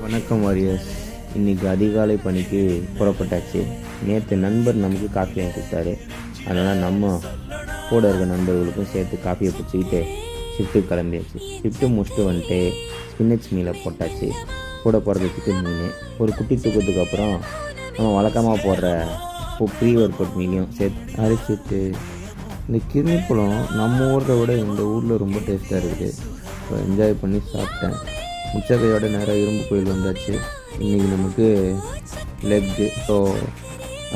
வணக்கம் வாரியர்ஸ். இன்றைக்கி அதிகாலை பணிக்கு புறப்பட்டாச்சு. நேற்று நண்பர் நமக்கு காஃபி வாங்கி கொடுத்தாரு. அதனால் நம்ம கூட இருக்க நண்பர்களுக்கும் சேர்த்து காஃபியை பிடிச்சிக்கிட்டு ஷிஃப்ட்டுக்கு கிளம்பியாச்சு. ஷிஃப்ட்டு முடிச்சுட்டு வந்துட்டு ஸ்பின்னச் மீலை போட்டாச்சு. கூட போடுறதுக்கு மீன் ஒரு குட்டி தூக்கத்துக்கு அப்புறம் நம்ம வழக்கமாக போடுற ப்ரீ ஒர்க் அவுட் மீனையும் சேர்த்து அரைச்சிட்டு இந்த கிர்னி பழம் நம்ம ஊரை விட இந்த ஊரில் ரொம்ப டேஸ்ட்டாக இருக்குது. என்ஜாய் பண்ணி சாப்பிட்டேன். முச்சக்கையோட நேராக இரும்பு கோயில் வந்தாச்சு. இன்றைக்கி நமக்கு லெக்கு, ஸோ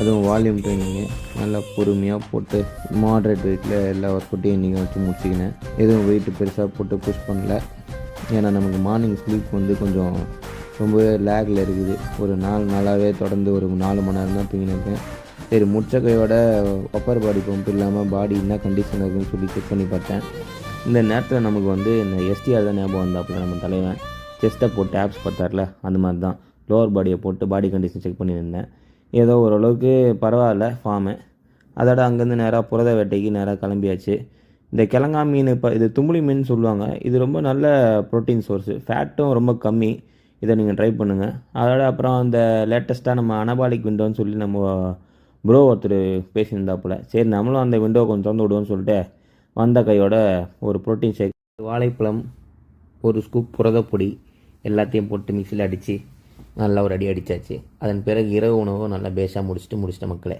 அதுவும் வால்யூம் ட்ரைனிங்கு நல்லா பொறுமையாக போட்டு மாட்ரேட் வெயிட்டில் எல்லா ஒர்க் அவுட்டையும் இன்றைக்கி வச்சு முடிச்சிக்கினேன். எதுவும் வெயிட்டு பெருசாக போட்டு புஷ் பண்ணல. ஏன்னா நமக்கு மார்னிங் ஸ்லீப் கொஞ்சம் ரொம்பவே லேக்கில் இருக்குது. ஒரு 4 நாளாகவே தொடர்ந்து ஒரு 4 மணி நேரம் தான் தூங்கினிருக்கேன். சரி, முச்சக்கையோட அப்பர் பாடி பம்ப் இல்லாமல் பாடி என்ன கண்டிஷன் இருக்குதுன்னு சொல்லி செக் பண்ணி பார்த்தேன். இந்த நேரத்தில் நமக்கு இந்த எஸ்டிஆர் தான் ஞாபகம் வந்தாப்புல. நம்ம தலைவன் செஸ்ட்டை போட்டு ஆப்ஸ் பார்த்தார்ல, அந்த மாதிரி தான் லோவர் பாடியை போட்டு பாடி கண்டிஷன் செக் பண்ணியிருந்தேன். ஏதோ ஓரளவுக்கு பரவாயில்ல ஃபார்மு. அதோட அங்கேருந்து நேராக புரத வேட்டைக்கு நேராக கிளம்பியாச்சு. இந்த கிழங்கா மீன் இது தும்புளி மீன் சொல்லுவாங்க. இது ரொம்ப நல்ல ப்ரோட்டீன் சோர்ஸு, ஃபேட்டும் ரொம்ப கம்மி. இதை நீங்கள் ட்ரை பண்ணுங்கள். அதோட அப்புறம் அந்த லேட்டஸ்ட்டாக நம்ம அனபாலிக் விண்டோன்னு சொல்லி நம்ம ப்ரோ ஒருத்தர் பேசியிருந்தாப்புல. சரி, நம்மளும் அந்த விண்டோ கொஞ்சம் திறந்து விடுவோன்னு சொல்லிட்டு வந்த கையோட ஒரு ப்ரோட்டீன் ஷேக், வாழைப்பழம், ஒரு ஸ்கூப் புரதப்பொடி எல்லாத்தையும் போட்டு மிக்சியில் அடித்து நல்லா ஒரு அடி அடித்தாச்சு. அதன் பிறகு இரவு உணவும் நல்லா பேஸாக முடிச்சிட்ட மக்களே.